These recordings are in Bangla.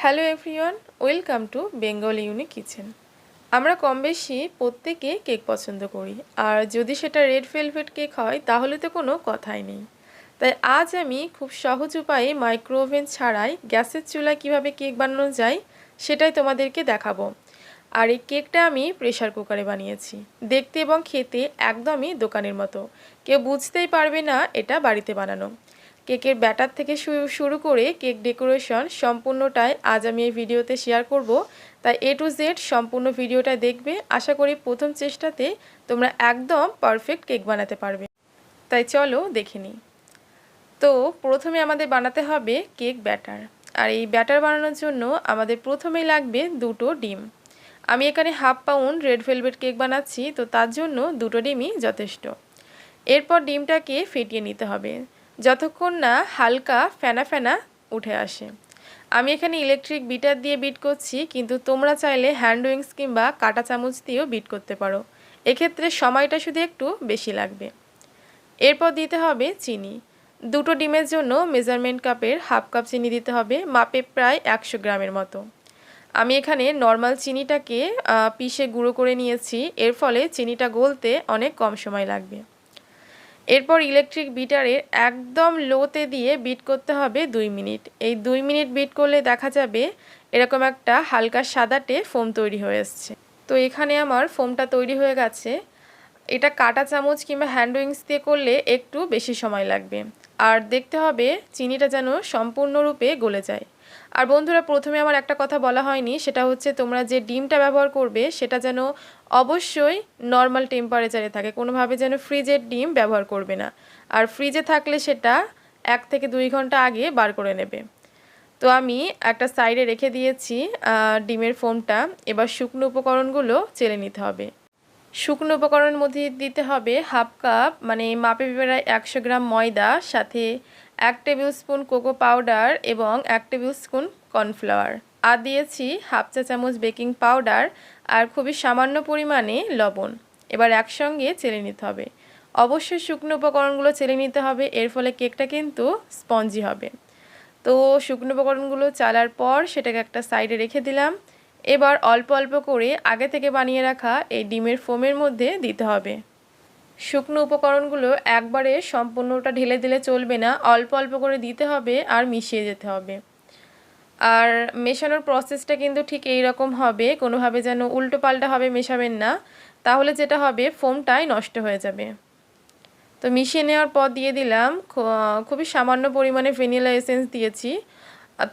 Hello everyone, welcome to Bengali unique kitchen. আমরা কম বেশি প্রত্যেকে কেক পছন্দ করি, আর যদি সেটা রেড ভেলভেট কেক হয় তাহলে তো কোনো কথাই নেই। তাই আজ আমি খুব সহজ উপায়ে মাইক্রোওভেন ছাড়াই গ্যাসের চুলায় কীভাবে কেক বানানো যায় সেটাই তোমাদেরকে দেখাবো। আর এই কেকটা আমি প্রেশার কুকারে বানিয়েছি। দেখতে এবং খেতে একদমই দোকানের মতো, কেউ বুঝতেই পারবে না এটা বাড়িতে বানানো। কেকের ব্যাটার থেকে শুরু করে কেক ডেকোরেশন সম্পূর্ণটাই আজ আমি এই ভিডিওতে শেয়ার করব। তাই এ টু জেড সম্পূর্ণ ভিডিওটা দেখবে। আশা করি প্রথম চেষ্টাতে তোমরা একদম পারফেক্ট কেক বানাতে পারবে। তাই চলো দেখে নিই। তো প্রথমে আমাদের বানাতে হবে কেক ব্যাটার। আর এই ব্যাটার বানানোর জন্য আমাদের প্রথমেই লাগবে দুটো ডিম। আমি এখানে half pound red velvet cake বানাচ্ছি, তো তার জন্য দুটো ডিমই যথেষ্ট। এরপর ডিমটাকে ফেটিয়ে নিতে হবে যতক্ষণ না হালকা ফেনা ফেনা উঠে আসে। আমি এখানে ইলেকট্রিক বিটার দিয়ে বিট করছি, কিন্তু তোমরা চাইলে হ্যান্ড উইংস কিংবা কাঁটা চামচ দিয়েও বিট করতে পারো। এক্ষেত্রে সময়টা শুধু একটু বেশি লাগবে। এরপর দিতে হবে চিনি। দুটো ডিমের জন্য মেজারমেন্ট কাপের হাফ কাপ চিনি দিতে হবে, মাপে প্রায় 100 গ্রামের মতো। আমি এখানে নর্মাল চিনিটাকে পিষে গুঁড়ো করে নিয়েছি, এর ফলে চিনিটা গলতে অনেক কম সময় লাগবে। এরপর ইলেকট্রিক বিটারের একদম লোতে দিয়ে বিট করতে হবে 2 মিনিট। এই 2 মিনিট বিট করলে দেখা যাবে এরকম একটা হালকা সাদাটে ফোম তৈরি হয়ে এসছে। তো এখানে আমার ফোমটা তৈরি হয়ে গেছে। এটা কাঁটা চামচ কিংবা হ্যান্ড উইংস দিয়ে করলে একটু বেশি সময় লাগবে। আর দেখতে হবে চিনিটা যেন সম্পূর্ণরূপে গলে যায়। আর বন্ধুরা, প্রথমে আমার একটা কথা বলা হয়নি, সেটা হচ্ছে তোমরা যে ডিমটা ব্যবহার করবে সেটা যেন অবশ্যই নর্মাল টেম্পারেচারে থাকে, কোনোভাবে যেন ফ্রিজের ডিম ব্যবহার করবে না। আর ফ্রিজে থাকলে সেটা 1 থেকে 2 ঘন্টা আগে বার করে নেবে। তো আমি একটা সাইডে রেখে দিয়েছি ডিমের ফোমটা। এবার শুকনো উপকরণগুলো চেলে নিতে হবে। শুকনো উপকরণের মধ্যে দিতে হবে হাফ কাপ, মানে মাপে প্রায় 100 গ্রাম ময়দা, সাথে 1 টেবিল স্পুন কোকো পাউডার এবং 1 টেবিল স্পুন কর্নফ্লাওয়ার। আর দিয়েছি হাফ চা চামচ বেকিং পাউডার আর খুবই সামান্য পরিমাণে লবণ। এবার একসঙ্গে চেলে নিতে হবে। অবশ্যই শুকনো উপকরণগুলো চেলে নিতে হবে, এর ফলে কেকটা কিন্তু স্পঞ্জি হবে। তো শুকনো উপকরণগুলো চালার পর সেটাকে একটা সাইডে রেখে দিলাম। এবার অল্প অল্প করে আগে থেকে বানিয়ে রাখা এই ডিমের ফোমের মধ্যে দিতে হবে। শুকনো উপকরণগুলো একবারে সম্পূর্ণটা ঢেলে দিলে চলবে না, অল্প অল্প করে দিতে হবে আর মিশিয়ে যেতে হবে। আর মেশানোর প্রসেসটা কিন্তু ঠিক এই রকম হবে, কোনোভাবে যেন উল্টো পাল্টা হবে মেশাবেন না, তাহলে যেটা হবে ফোমটাই নষ্ট হয়ে যাবে। তো মিশিয়ে নেওয়ার পর দিয়ে দিলাম খুবই সামান্য পরিমাণে ভ্যানিলা এসেন্স দিয়েছি।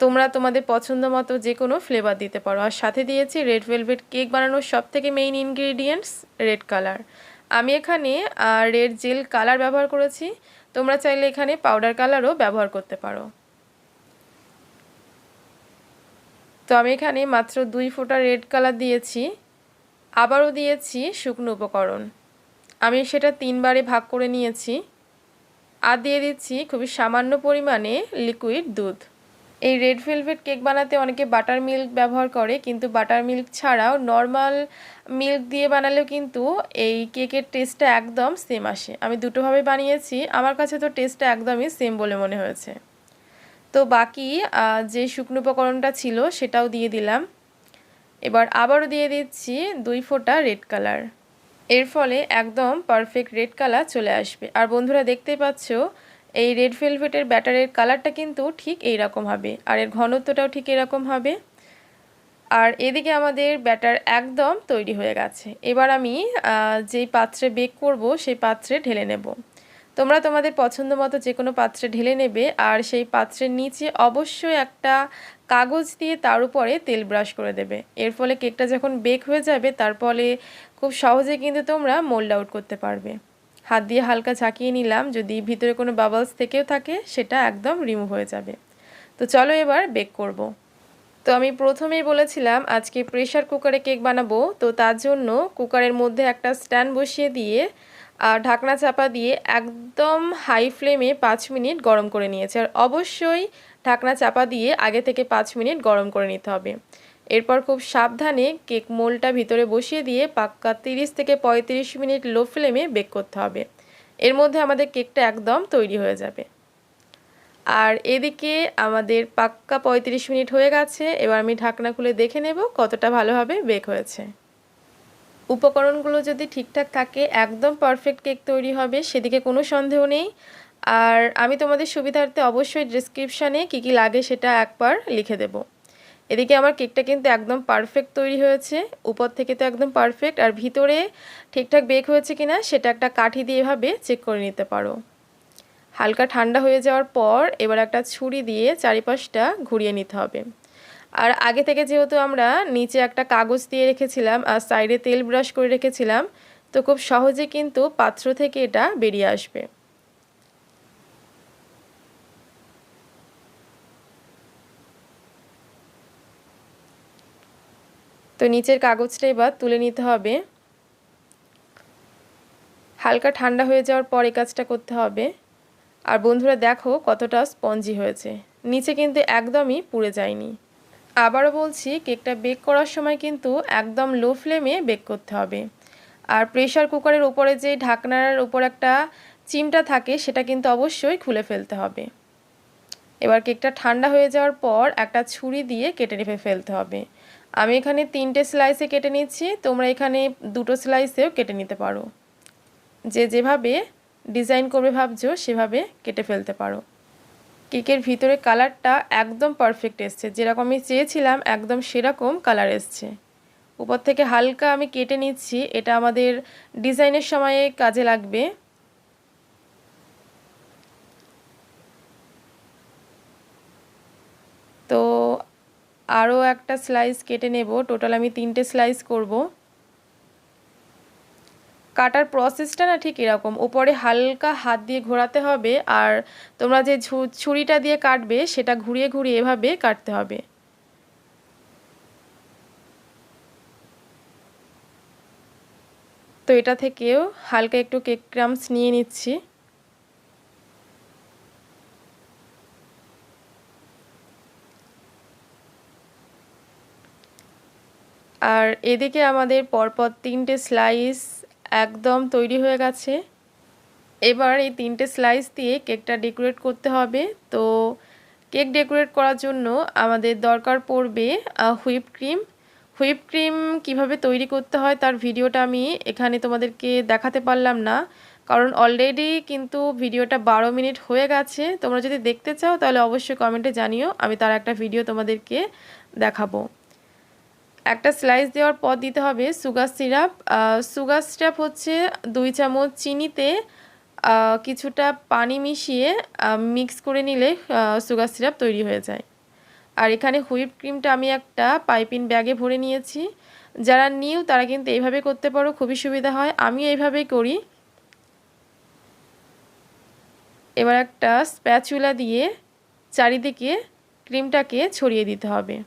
তোমরা তোমাদের পছন্দ মতো যে কোনো ফ্লেভার দিতে পারো। আর সাথে দিয়েছি রেড ভেলভেট কেক বানানোর সবথেকে মেইন ইনগ্রিডিয়েন্টস রেড কালার। আমি এখানে রেড জেল কালার ব্যবহার করেছি, তোমরা চাইলে এখানে পাউডার কালারও ব্যবহার করতে পারো। তো আমি এখানে মাত্র 2 ফোঁটা রেড কালার দিয়েছি। আবারও দিয়েছি শুকনো উপকরণ, আমি সেটা 3 বারে ভাগ করে নিয়েছি। আর দিয়ে দিচ্ছি খুবই সামান্য পরিমাণে লিকুইড দুধ। এই রেড ভেলভেট কেক বানাতে অনেকে বাটার মিল্ক ব্যবহার করে, কিন্তু বাটার মিল্ক ছাড়াও নর্মাল মিল্ক দিয়ে বানালেও কিন্তু এই কেকের টেস্টটা একদম সেম আসে। আমি দুটোভাবে বানিয়েছি, আমার কাছে তো টেস্টটা একদমই সেম বলে মনে হয়েছে। তো বাকি যে শুকনো উপকরণটা ছিল সেটাও দিয়ে দিলাম। এবার আবারও দিয়ে দিচ্ছি 2 ফোঁটা রেড কালার। এর ফলে একদম পারফেক্ট রেড কালার চলে আসবে। আর বন্ধুরা, দেখতেই পাচ্ছ এই রেড ভেলভেটের ব্যাটারের কালারটা কিন্তু ঠিক এই রকম হবে, আর এর ঘনত্বটাও ঠিক এরকম হবে। আর এদিকে আমাদের ব্যাটার একদম তৈরি হয়ে গেছে। এবার আমি যেই পাত্রে বেক করব সেই পাত্রে ঢেলে নেব। তোমরা তোমাদের পছন্দ মতো যে কোনো পাত্রে ঢেলে নেবে। আর সেই পাত্রের নিচে অবশ্যই একটা কাগজ দিয়ে তার উপরে তেল ব্রাশ করে দেবে। এর ফলে কেকটা যখন বেক হয়ে যাবে তার ফলে খুব সহজে কিন্তু তোমরা মোল্ড আউট করতে পারবে। হাত দিয়ে হালকা ঝাঁকিয়ে নিলাম, যদি ভিতরে কোনো বাবলস থেকেও থাকে সেটা একদম রিমুভ হয়ে যাবে। তো চলো এবার বেক করব। তো আমি প্রথমেই বলেছিলাম আজকে প্রেশার কুকারে কেক বানাবো। তো তার জন্য কুকারের মধ্যে একটা স্ট্যান্ড বসিয়ে দিয়ে ঢাকনা চাপা দিয়ে একদম হাই ফ্লেমে 5 মিনিট গরম করে নিয়েছি। আর অবশ্যই ঢাকনা চাপা দিয়ে আগে থেকে 5 মিনিট গরম করে নিতে হবে। এরপর খুব সাবধানে কেক মোল্ডটা ভিতরে বসিয়ে দিয়ে পাক্কা 30 থেকে 35 মিনিট লো ফ্লেমে বেক করতে হবে। এর মধ্যে আমাদের কেকটা একদম তৈরি হয়ে যাবে। আর এদিকে আমাদের পাক্কা 35 মিনিট হয়ে গেছে। এবার আমি ঢাকনা খুলে দেখে নেব কতটা ভালোভাবে বেক হয়েছে। উপকরণগুলো যদি ঠিকঠাক থাকে একদম পারফেক্ট কেক তৈরি হবে, সেদিকে কোনো সন্দেহ নেই। আর আমি তোমাদের সুবিধার্থে অবশ্যই ডেসক্রিপশানে কী কী লাগে সেটা একবার লিখে দেব। এদিকে আমার কেকটা কিন্তু একদম পারফেক্ট তৈরি হয়েছে, উপর থেকে তো একদম পারফেক্ট, আর ভিতরে ঠিকঠাক বেক হয়েছে কিনা সেটা একটা কাঠি দিয়ে এভাবে চেক করে নিতে পারো। হালকা ঠান্ডা হয়ে যাওয়ার পর এবার একটা ছুরি দিয়ে চারিপাশটা ঘুরিয়ে নিতে হবে। আর আগে থেকে যেহেতু আমরা নিচে একটা কাগজ দিয়ে রেখেছিলাম আর সাইডে তেল ব্রাশ করে রেখেছিলাম, তো খুব সহজে কিন্তু পাত্র থেকে এটা বেরিয়ে আসবে। তো নিচের কাগজটা এবার তুলে নিতে হবে। হালকা ঠান্ডা হয়ে যাওয়ার পর এই কাজটা করতে হবে। আর বন্ধুরা দেখো কতটা স্পঞ্জি হয়েছে, নিচে কিন্তু একদমই পুড়ে যায়নি। আবারও বলছি, কেকটা বেক করার সময় কিন্তু একদম লো ফ্লেমে বেক করতে হবে। আর প্রেসার কুকারের উপরে যে ঢাকনার উপর একটা চিমটা থাকে সেটা কিন্তু অবশ্যই খুলে ফেলতে হবে। এবার কেকটা ঠান্ডা হয়ে যাওয়ার পর একটা ছুরি দিয়ে কেটে রেখে ফেলতে হবে। আমি এখানে 3টে স্লাইসে কেটে নিচ্ছি, তোমরা এখানে 2টো স্লাইসেও কেটে নিতে পারো। যে যেভাবে ডিজাইন করবে ভাবছো সেভাবে কেটে ফেলতে পারো। কেকের ভিতরে কালারটা একদম পারফেক্ট এসছে, যেরকম আমি চেয়েছিলাম একদম সেরকম কালার এসছে। উপর থেকে হালকা আমি কেটে নিচ্ছি, এটা আমাদের ডিজাইনের সময়ে কাজে লাগবে। তো আরও একটা স্লাইস কেটে নেব, টোটাল আমি 3টে স্লাইস করব। কাটার প্রসেসটা না ঠিক এরকম, উপরে হালকা হাত দিয়ে ঘোরাতে হবে, আর তোমরা যে ছুরিটা দিয়ে কাটবে সেটা ঘুরিয়ে ঘুরিয়ে এভাবে কাটতে হবে। তো এটা থেকেও হালকা একটু কেক ক্রাম্বস নিয়ে নিচ্ছি। আর এদিকে আমাদের পরপর 3টে স্লাইস একদম তৈরি হয়ে গেছে। এবার এই 3টে স্লাইস দিয়ে কেকটা ডেকোরেট করতে হবে। তো কেক ডেকোরেট করার জন্য আমাদের দরকার পড়বে হুইপ ক্রিম। হুইপ ক্রিম কীভাবে তৈরি করতে হয় তার ভিডিওটা আমি এখানে তোমাদেরকে দেখাতে পারলাম না, কারণ অলরেডি কিন্তু ভিডিওটা 12 মিনিট হয়ে গেছে। তোমরা যদি দেখতে চাও তাহলে অবশ্যই কমেন্টে জানিও, আমি তার একটা ভিডিও তোমাদেরকে দেখাবো। একটা স্লাইস দেওয়ার পর দিতে হবে সুগার সিরাপ। সুগার সিরাপ হচ্ছে 2 চামচ চিনিতে কিছুটা পানি মিশিয়ে মিক্স করে নিলে সুগার সিরাপ তৈরি হয়ে যায়। আর এখানে হুইপ ক্রিমটা আমি একটা পাইপিং ব্যাগে ভরে নিয়েছি। যারা নিউ তারা কিন্তু এইভাবে করতে পারো, খুবই সুবিধা হয়, আমি এইভাবেই করি। এবার একটা স্প্যাচুলা দিয়ে চারিদিকে ক্রিমটাকে ছড়িয়ে দিতে হবে।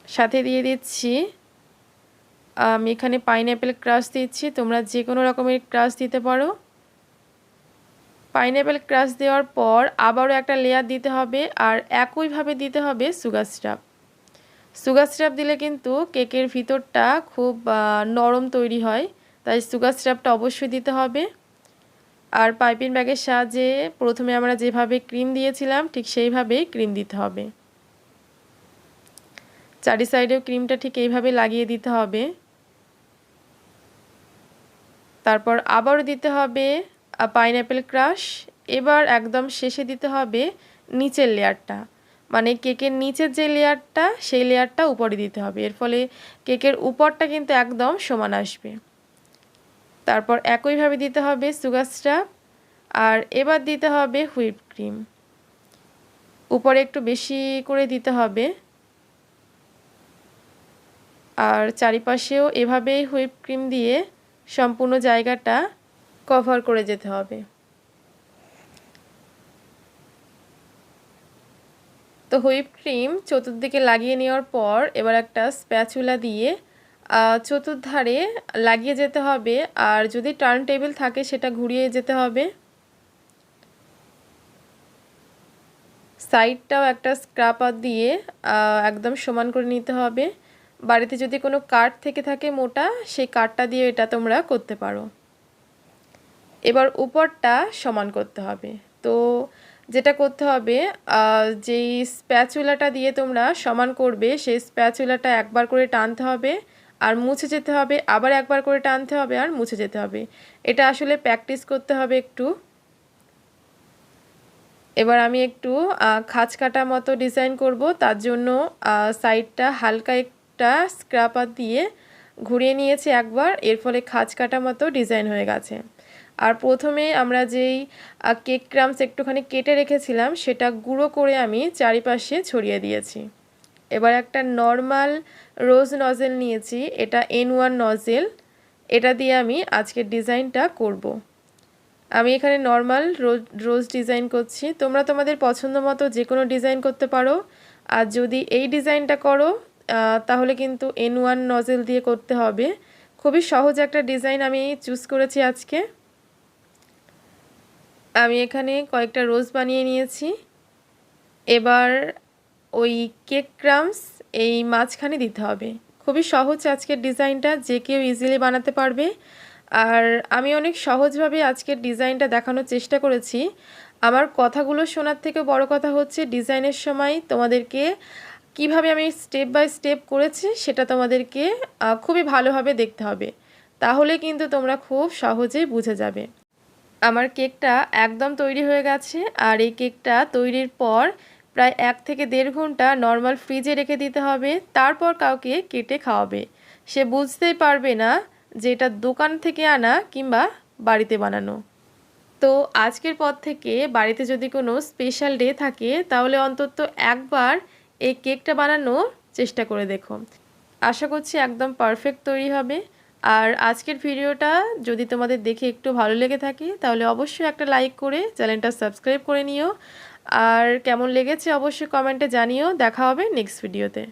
সাথে দিয়ে দিচ্ছি আমি এখানে পাইনঅ্যাপেল ক্রাশ দিচ্ছি, তোমরা যে কোনো রকমের ক্রাশ দিতে পারো। পাইনঅ্যাপেল ক্রাশ দেওয়ার পর আবারও একটা লেয়ার দিতে হবে, আর একইভাবে দিতে হবে সুগার সিরাপ। সুগার সিরাপ দিলে কিন্তু কেকের ভিতরটা খুব নরম তৈরি হয়, তাই সুগার সিরাপটা অবশ্যই দিতে হবে। আর পাইপিং ব্যাগের সাহায্যে প্রথমে আমরা যেভাবে ক্রিম দিয়েছিলাম ঠিক সেইভাবেই ক্রিম দিতে হবে। চারি সাইডেও ক্রিমটা ঠিক এইভাবে লাগিয়ে দিতে হবে। তারপর আবারও দিতে হবে পাইনঅ্যাপেল ক্রাশ। এবার একদম শেষে দিতে হবে নিচের লেয়ারটা, মানে কেকের নিচের যে লেয়ারটা সেই লেয়ারটা উপরে দিতে হবে, এর ফলে কেকের উপরটা কিন্তু একদম সমান আসবে। তারপর একইভাবে দিতে হবে সুগার সিরাপ, আর এবার দিতে হবে হুইপ ক্রিম। উপরে একটু বেশি করে দিতে হবে, আর চারিপাশেও এভাবেই হুইপ ক্রিম দিয়ে সম্পূর্ণ জায়গাটা কভার করে যেতে হবে। তো হুইপ ক্রিম চতুর্দিকে লাগিয়ে নেওয়ার পর এবার একটা স্প্যাচুলা দিয়ে চতুর্ধারে লাগিয়ে যেতে হবে, আর যদি টার্ন টেবিল থাকে সেটা ঘুরিয়ে যেতে হবে। সাইডটাও একটা স্ক্রাপার দিয়ে একদম সমান করে নিতে হবে। বাড়িতে যদি কোনো কাঠ থেকে থাকে মোটা, সেই কাঠটা দিয়ে এটা তোমরা করতে পারো। এবার উপরটা সমান করতে হবে। তো যেটা করতে হবে, যেই স্প্যাচুলাটা দিয়ে তোমরা সমান করবে সেই স্প্যাচুলাটা একবার করে টানতে হবে আর মুছে যেতে হবে, আবার একবার করে টানতে হবে আর মুছে যেতে হবে। এটা আসলে প্র্যাকটিস করতে হবে একটু। এবার আমি একটু খাঁজ কাটা মতো ডিজাইন করব, তার জন্য সাইডটা হালকা একটা স্ক্রাপার দিয়ে ঘুরিয়ে নিয়েছি একবার, এর ফলে খাঁজ কাটা মতো ডিজাইন হয়ে গেছে। আর প্রথমে আমরা যেই কেক ক্রামস একটুখানি কেটে রেখেছিলাম সেটা গুঁড়ো করে আমি চারিপাশে ছড়িয়ে দিয়েছি। এবার একটা নর্মাল রোজ নজেল নিয়েছি, এটা N1 নজেল, এটা দিয়ে আমি আজকের ডিজাইনটা করব। আমি এখানে নর্মাল রোজ ডিজাইন করছি, তোমরা তোমাদের পছন্দ মতো যে কোনো ডিজাইন করতে পারো। আর যদি এই ডিজাইনটা করো তাহলে কিন্তু N1 নজেল দিয়ে করতে হবে। খুবই সহজ একটা ডিজাইন আমি চুজ করেছি আজকে। আমি এখানে কয়েকটা রোজ বানিয়ে নিয়েছি। এবার ওই কেক ক্রামস এই মাঝখানে দিতে হবে। খুবই সহজ আজকের ডিজাইনটা, যে কেউ ইজিলি বানাতে পারবে। আর আমি অনেক সহজভাবে আজকের ডিজাইনটা দেখানোর চেষ্টা করেছি। আমার কথাগুলো শোনার থেকে বড় কথা হচ্ছে ডিজাইনের সময় তোমাদেরকে কিভাবে আমি স্টেপ বাই স্টেপ করেছি সেটা তোমাদেরকে খুবই ভালোভাবে দেখতে হবে, তাহলে কিন্তু তোমরা খুব সহজেই বুঝে যাবে। আমার কেকটা একদম তৈরি হয়ে গেছে। আর এই কেকটা তৈরির পর প্রায় 1 থেকে 1.5 ঘন্টা নর্মাল ফ্রিজে রেখে দিতে হবে, তারপর কাউকে কেটে খাওয়াবে। সে বুঝতেই পারবে না যে এটা দোকান থেকে আনা কিংবা বাড়িতে বানানো। তো আজকের পর থেকে বাড়িতে যদি কোনো স্পেশাল ডে থাকে তাহলে অন্তত একবার এই কেকটা বানানোর চেষ্টা করে দেখো। আশা করছি একদম পারফেক্ট তৈরি হবে। আর আজকের ভিডিওটা যদি তোমাদের দেখে একটু ভালো লেগে থাকে তাহলে অবশ্যই একটা লাইক করে চ্যানেলটা সাবস্ক্রাইব করে নিও। আর কেমন লেগেছে অবশ্যই কমেন্টে জানিও। দেখা হবে নেক্সট ভিডিওতে।